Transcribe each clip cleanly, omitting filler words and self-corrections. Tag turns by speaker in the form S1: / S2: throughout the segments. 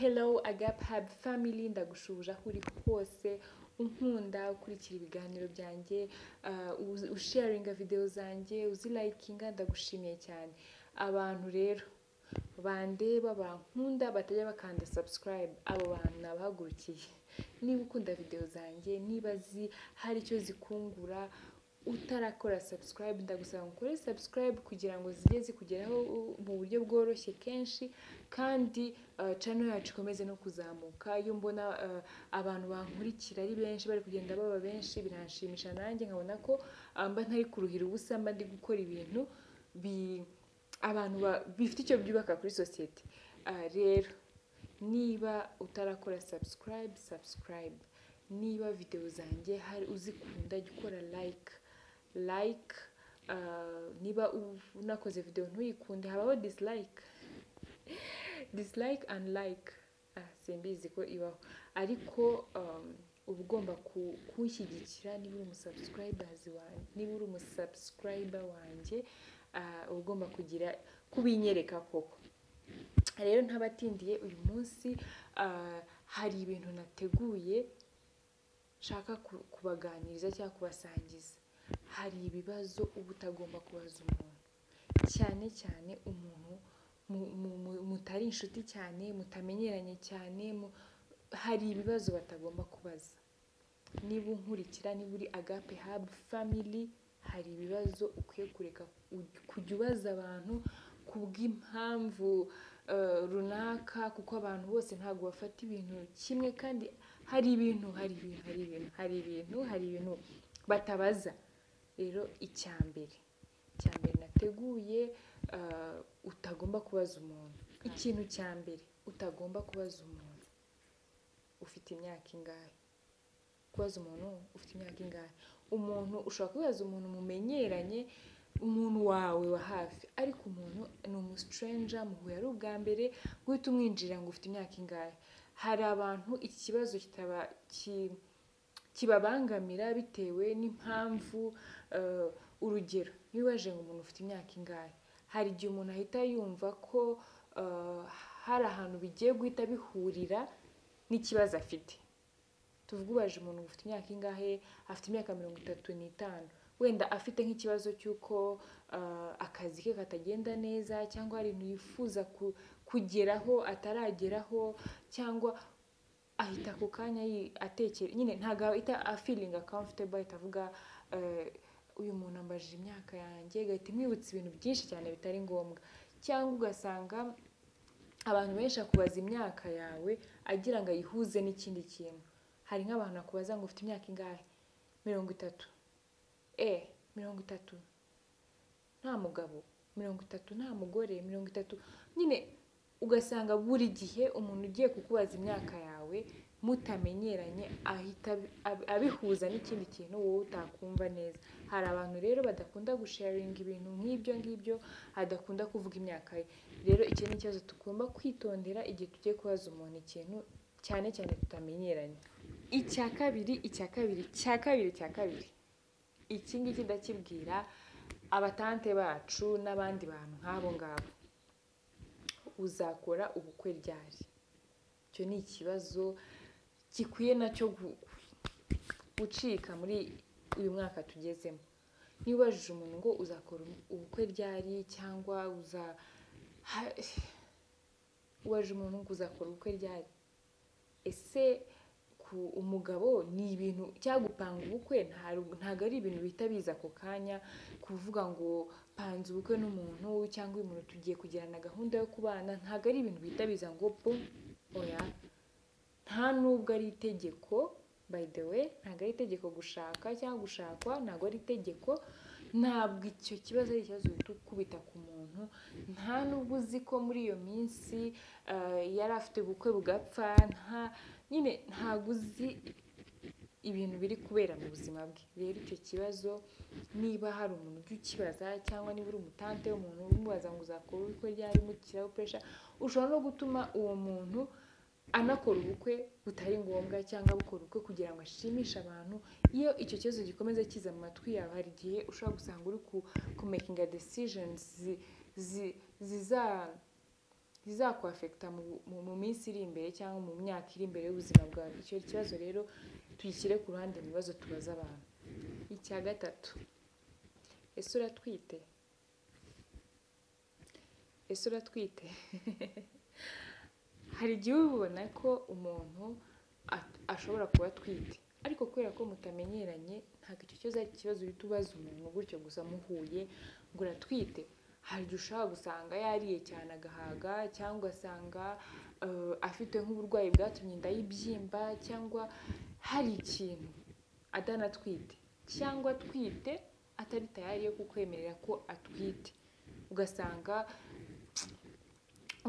S1: Hello Agape Hub family, ndagushuje aho uri hose unkunda ukurikira ibiganiro byanjye, usharinga video zanjye, uzilikinga, ndagushimiye cyane. Abantu rero bandeba bankunda batajya bakanda subscribe, abo bantu nabahagurukiye. Niba ukunda video zanjye, niba hari icyo zikungura, utarakora subscribe, ndagusaba ukore subscribe kugira ngo zijye zikugeraho mu buryo bworoshye kenshi, kandi channel yacu ikomeze no kuzamuka. Iyo mbona abantu bankurikira ari benshi, bari kugenda baba benshi, biranshimisha nanjye nkabona ko mba ntari kuruhira ubusa, mba ndi gukora ibintu abantu bifite icyo byubaka kuri society. Rero niba utarakora subscribe, niba video zanjye hari uzikunda, jya ukora like, niba unakoze video ntuyikunde, habaho dislike and like, simbizi ko ibaho, ariko uba ugomba kunshyigikira. Niba uri umusubscriber wanjye, uba ugomba kubinyereka koko. Rero ntabatindiye, uyu munsi hari ibintu nateguye nshaka kubaganiriza cyangwa kubasangiza. Hari ibibazo uba utagomba kubaza umuntu, cyane cyane umuntu mutari inshuti cyane, mutamenyeranye cyane. Hari ibibazo batagomba kubaza. Niba unkurikira, niba uri Agape Hub family, hari ibibazo ukwiye kureka kujya ubaza abantu kubw'impamvu runaka, kuko abantu bose ntabwo bafata ibintu kimwe, kandi hari ibintu batabaza. Rero icyambere nateguye utagomba kubaza umuntu. Ikintu cyambere utagomba kubaza umuntu: ufite imyaka ingahe? Kubaza umuntu ufite imyaka ingahe. Umuntu ushobora kubaza umuntu mumenyeranye, umuntu wawe wa hafi, ariko umuntu ni umustranger, muhuye ari ubwa mbere, guhita umwinjira ngo ufite imyaka ingahe. Hari abantu iki kibazo kibabangamira bitewe n'impamvu. Urugero, niba waje ngo umuntu ufite imyaka ingahe, hari igihe umuntu ahita yumva ko hari ahantu bigiye guhita bihurira n'ikibazo afite. Tuvuge ubaje umuntu ufite imyaka ingahe, afite imyaka 35, wenda afite nk'ikibazo cy'uko akazi ke katagenda neza, cyangwa hari ibintu yifuza kugeraho atarageraho, cyangwa ahita ako kanya atekera, nyine ntago ahita feeling comfortable, ahita avuga uyu muntu ambajije imyaka yanjye, gahita imwibutsa ibintu byinshi cyane bitari ngombwa. Cyangwa ugasanga abantu benshi akubaza imyaka yawe agira ngo ayihuze n'ikindi kintu. Hari nk'abantu akubaza ngo ufite imyaka ingahe, 30, 30 nta mugabo, 30 nta mugore, 30, nyine ugasanga buri gihe umuntu ugiye kukubaza imyaka yawe mutamenyeranye ahita abihuza n'ikindi kintu wowe utakumva neza. Hari abantu rero badakunda gusharinga ibintu nk'ibyo, adakunda kuvuga imyaka ye. Rero iki ni ikibazo tugomba kwitondera igihe tugiye kubaza umuntu ikintu, cyane cyane tutamenyeranye. Icya kabiri, iki ngiki ndakibwira abatante bacu n'abandi bantu nk'abo ngabo: uzakora ubukwe ryari? Icyo ni ikibazo gikwiye nacyo gucika muri uyu mwaka tugezemo. Niba ubajije umuntu ngo uzakora ubukwe ryari, cyangwa ubajije umuntu ngo uzakora ubukwe ryari, ese umugabo ni ibintu cyangwa gupanga ubukwe ntago ari ibintu bihita biza ako kanya, kuvuga ngo panze ubukwe n'umuntu, cyangwa uyu muntu tugiye kugirana gahunda yo kubana, ntago ari ibintu bihita biza ngo oya. Nta nubwo ari itegeko, by the way, ntago ari itegeko gushaka cyangwa gushakwa, ntago ari itegeko. Ntabwo icyo kibazo ari ikibazo ukubita ku muntu. Nta nubwo uzi ko muri iyo minsi yari afite ubukwe bugapfa, nyine ntago uzi ibintu biri kubera mu buzima bwe. Rero icyo kibazo niba hari umuntu ujya ukibaza cyangwa niba uri umutante w'umuntu umubaza ngo uzakora ubukwe ryari mukiraho pressure, ushobora no gutuma uwo muntu anakora ubukwe butari ngombwa cyangwa gukora ubukwe kugira ngo ashimishe abantu. Iyo icyo kibazo gikomeza kiza mu matwi yawe, hari igihe ushobora gusanga uri ku making decisions zizakwafekta mu minsi iri imbere cyangwa mu myaka iri imbere y'ubuzima bwawe. Icyo kibazo rero tugishyire ku ruhande mu bibazo tubaza abantu. Icya gatatu, ese uratwite? Ese uratwite? Hari igihe ubona ko umuntu ashobora kuba atwite, ariko kubera ko mutamenyeranye ntabwo icyo kibazo ari ikibazo uhita ubaza umuntu gutyo gusa muhuye ngo uratwite. Hari igihe ushobora gusanga yariye cyane agahaga, cyangwa asanga afite nk'uburwayi bwatumye inda y'ibyimba, cyangwa hari ikintu adanatwite, cyangwa atwite atari tayari yo kukwemerera ko atwite, ugasanga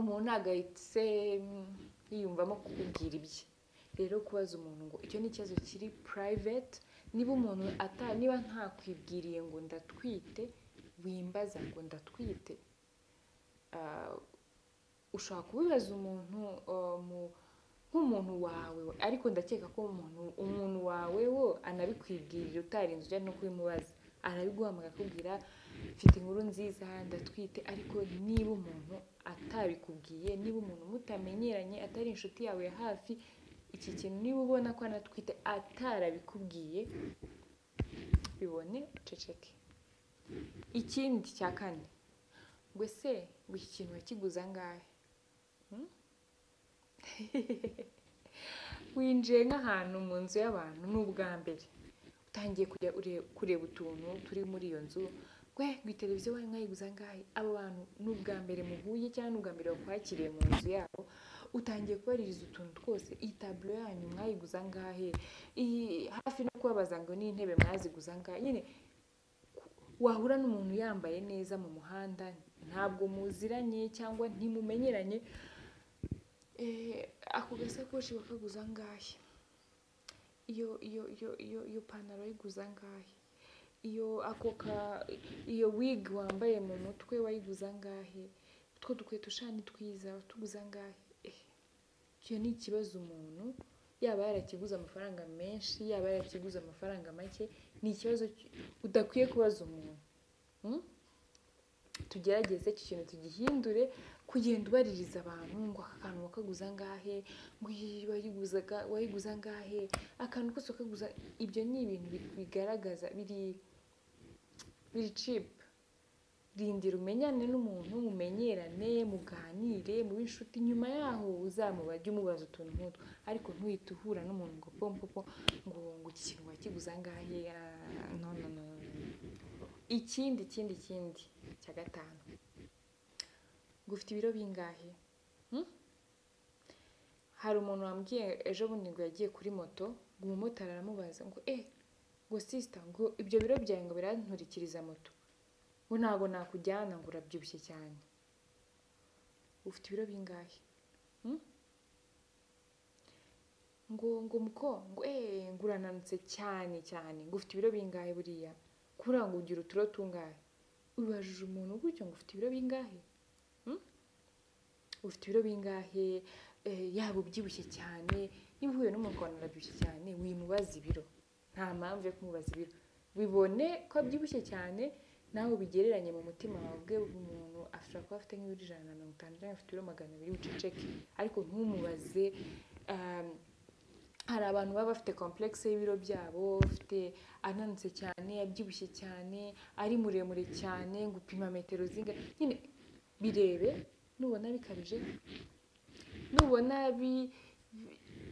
S1: umuntu agahitse yiyumvamo kukubwira ibye. Rero kubaza umuntu ngo icyo ni ikibazo kiri private. Niba umuntu niba ntakwibwiriye ngo ndatwite, wimbaza ngo ndatwite. Ushobora kubibaza umuntu nk'umuntu wawe, ariko ndakeka ko umuntu wawe wo anabikwibwirira utarinze ujya no kubimubaza, arabiguhamagara akubwira mfite inkuru nziza ndatwite. Ariko niba umuntu atabikubwiye, niba umuntu mutamenyeranye atari inshuti yawe ya hafi, iki kintu niba ubona ko anatwite atarabikubwiye, bibone uceceke. Ikindi cya kane, ngo ese ngo iki kintu wakiguze angahe? Winjiye nk'ahantu mu nzu y'abantu n'ubwa mbere, utangiye kujya kureba utuntu turi muri iyo nzu, ngo televiziyo wawe mwayiguze angahe? Abo bantu n'ubwa mbere muhuye cyangwa n'ubwa mbere bakwakiriye mu nzu yabo, utangiye kubaririza utuntu twose. Iyi taburo yanyu mwayiguze angahe? Hafi no kubabaza ngo n'intebe mwaziguze angahe? Nyine wahura n'umuntu yambaye neza mu muhanda, ntabwo muziranye cyangwa ntimumenyeranye, ako gasakoshi wakaguze angahe? Iyo pantaro wayiguze angahe? Iyo wig wambaye mu mutwe wayiguze angahe? Utwo dukweto shani twiza watuguze angahe? Icyo ni ikibazo umuntu yaba yarakiguze amafaranga menshi, yaba yarakiguze amafaranga make, ni ikibazo udakwiye kubaza umuntu. Tugerageze iki kintu tugihindure, kugenda ubaririza abantu ngo aka kantu wakaguze angahe, ngo wayiguze angahe, akantu kose wakaguza. Ibyo ni ibintu bigaragaza biri cheap. Rindira umenyane n'umuntu, mumenyerane, muganire, mube inshuti. Nyuma yaho uzamubajye umubaza utuntu nk'utwo, ariko ntuhite uhura n'umuntu ngo pompopo ngo iki kintu wakiguze angahe. No. Ikindi cya gatanu, ngo ufite ibiro bingahe? Hari umuntu wambwiye ejo bundi ngo yagiye kuri moto, ngo umumotari aramubaza ngo ngo sister, ngo ibyo biro byawe ngo biranturikiriza moto, ngo ntabwo nakujyana, ngo urabyibushye cyane. Ufite ibiro bingahe? ngo muko ngo urananutse cyane, ngo ufite ibiro bingahe buriya? Kuranga ngo ugira uturo tungahe? Ubajije umuntu gutyo ngo ufite ibiro bingahe? Ufite ibiro bingahe? Yaba ubyibushye cyane, niba uhuye n'umuntu ukabona arabyibushye cyane, wimubaza ibiro. Nta mpamvu yo kumubaza ibiro. Bibone ko abyibushye cyane, nawe ubigereranye mu mutima wawe ubwe. Umuntu ashobora kuba afite nk'ibiro 150 cyangwa afite ibiro 200, uceceke. Ariko ntumubaze. Hari abantu baba bafite complexe y'ibiro byabo, ufite ananutse cyane, abyibushye cyane, ari muremure cyane, ngo upima metero zingahe. Nyine birebe, nubona bikabije, nubona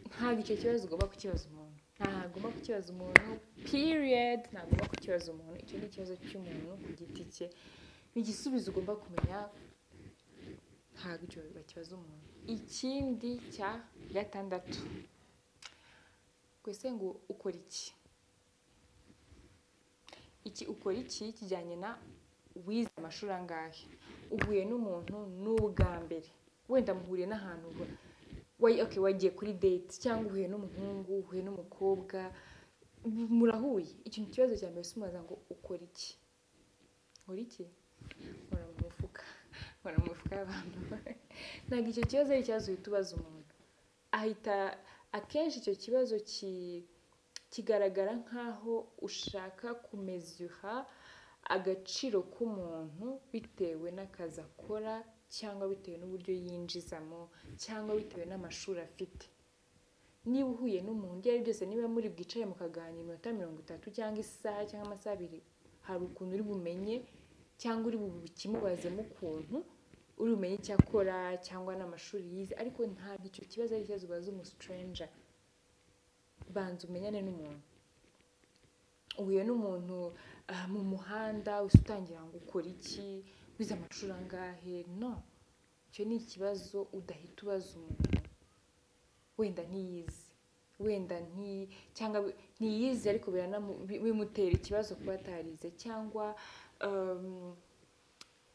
S1: ntabwo icyo kibazo ugomba kukibaza umuntu. Ntagomba kukibaza umuntu, period. Ntagomba kukibaza umuntu. Icyo ni ikibazo cy'umuntu ku giti cye. Ni igisubizo ugomba kumenya, ntabwo icyo bakibaza umuntu. Ikindi cya gatandatu, kwese ngo ukora iki ukora iki kijyanye na wize amashuri angahe? Uhuye n'umuntu n'ubwa mbere, wenda muhuriye n'ahantu wagiye kuri date, cyangwa uhuye n'umuhungu, uhuye n'umukobwa, murahuye, ikintu kibazo cya mbere umubaza ngo ukora iki, nkora iki, nkora mu mufuka, nkora mu mufuka y'abantu. Ntabwo icyo kibazo ari ikibazo uhita ubaza umuntu, ahita akenshi icyo kibazo kigaragara nk'aho ushaka kumezura agaciro k'umuntu bitewe n'akazi akora, cyangwa bitewe n'uburyo yinjizamo, cyangwa bitewe n'amashuri afite. Niba uhuye n'umuntu ibyo ari byose, niba muri bwicare mukaganira iminota 30 cyangwa isaha cyangwa amasaha 2, hari ukuntu uri bumenye cyangwa uri bukimubazemo ukuntu uri bumenye icyo akora cyangwa n'amashuri yize. Ariko ntabwo icyo kibazo ari ikibazo ubaza stranger. Banza umenyane n'umuntu. Uhuye n'umuntu mu muhanda utangira ngo ukora iki, wize amashuri angahe? No, icyo ni ikibazo udahita ubaza umuntu wenda ntiyize, wenda cyangwa ntiyize ariko bimutera ikibazo kuba atarize, cyangwa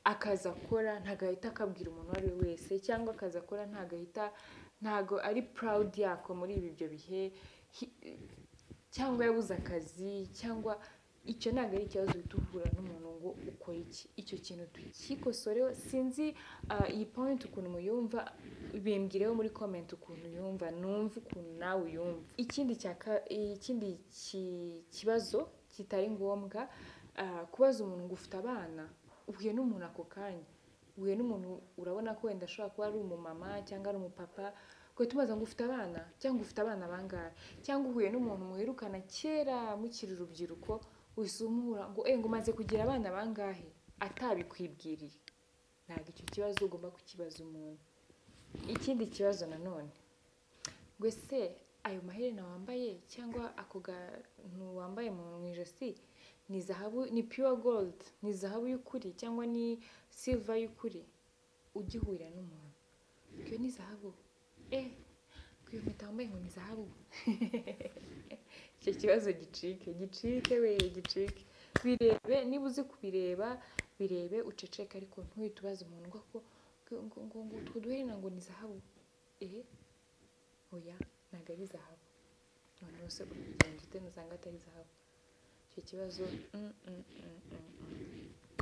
S1: akazi akora ntagahita akabwira umuntu uwo ari we wese, cyangwa akazi akora ntago ari proud yako muri ibyo bihe, cyangwa yabuze akazi, cyangwa icyo ntabwo ari ikibazo uhita uhura n'umuntu ngo ukora iki. Icyo kintu tukikosoreho. Sinzi iyi point ukuntu muyumva, bimbwireho muri comment ukuntu yumva, numva ukuntu nawe uyumva. Ikindi kibazo kitari ngombwa, kubaza umuntu ngo ufite abana. Uhuye n'umuntu ako kanya, uhuye n'umuntu urabona ko wenda ashobora kuba ari umumama cyangwa ari umupapa, ugahita umubaza ngo ufite abana, cyangwa ufite abana bangahe, cyangwa uhuye n'umuntu muherukana kera mukiri urubyiruko, wisumura ngo ngo umaze kugira abana bangahe, atabikwibwiriye. Ntabwo icyo kibazo ugomba kukibaza umuntu. Ikindi kibazo nanone, ngo ese ayo maherena wambaye cyangwa ako kantu wambaye mu ijosi ni zahabu, ni pure gold, ni zahabu y'ukuri cyangwa ni silver y'ukuri? Ugihurira n'umuntu, iyo ni zahabu, kuyo mpeta wambaye ngo ni zahabu. Icyo kibazo gicike gicike. Birebe, niba uzi kubireba birebe, uceceke, ariko ntuhite ubaza umuntu ngo utwo duherena ngo ni zahabu. Oya, ntabwo ari zahabu. None wose ugenda ute nusanga atari zahabu? Icyo kibazo.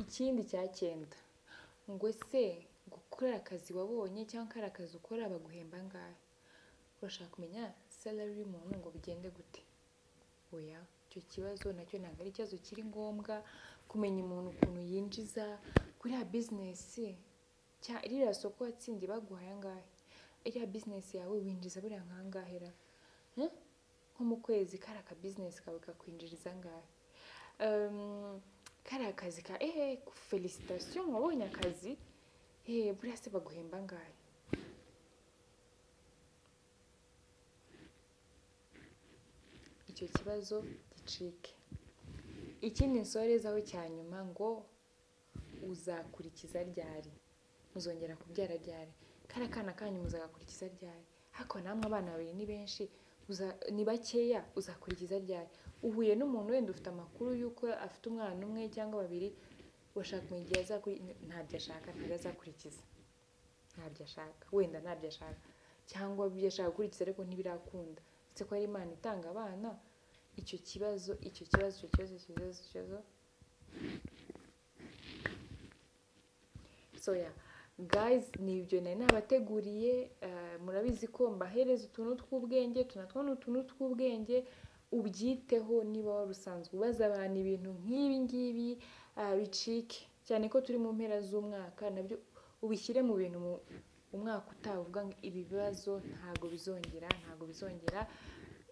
S1: Ikindi cya 9, ngo se gukora akazi wabonye cyangwa kari akazi ukora baguhemba angahe? Urashaka kumenya salary y'umuntu ngo bigende gute? Oya, icyo kibazo nacyo ntabwo ari ikibazo kiri ngombwa. Kumenya umuntu ukuntu yinjiza kuri ya business, iriya soko watsindiye baguhaye angahe? Iriya business yawe winjiza buriya nkangahe ra? Nko mu kwezi kari aka business kawe kakwinjiriza angahe? Kari akazi ka felicitation, wabonye akazi, buriya se baguhemba angahe? Icyo kibazo gicike. Ikindi nsorezaho cya nyuma, ngo uzakurikiza ryari, muzongera kubyara ryari, kari kana kanyu muzagakurikiza ryari? Hako namwe abana babiri ni benshi, ni bakeya, uzakurikiza ryari? Uhuye n'umuntu wenda ufite amakuru y'uko afite umwana umwe cyangwa babiri, urashaka kumenya igihe ntabyo ashaka, ntabwo azakurikiza, ntabyo ashaka, wenda ntabyo ashaka, cyangwa ibyo ashaka gukurikiza ariko ntibirakunda. Ese ko ari Imana itanga abana? Icyo kibazo. So yeah guys, nibyo nari nabateguriye. Murabizi ko mbahereza utuntu tw'ubwenge, tunatwo n'utuntu tw'ubwenge. Ubyiteho, niba wari usanzwe ubaza abantu ibintu nk'ibi ngibi, bicike cyane ko turi mu mpera z'umwaka, nabyo ubishyire mu bintu umwaka utaha uvuga ngo ibi bibazo ntago bizongera.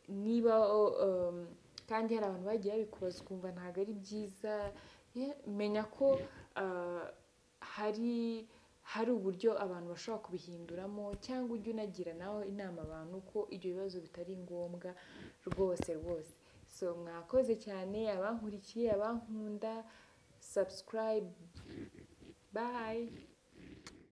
S1: Niba kandi hari abantu bagiye babikubaza ukumva ntago ari byiza, menya ko hari uburyo abantu bashobora kubihinduramo, cyangwa ujye unagira nawe inama abantu ko ibyo bibazo bitari ngombwa rwose. So mwakoze cyane abankurikiye, abankunda, subscribe, bye.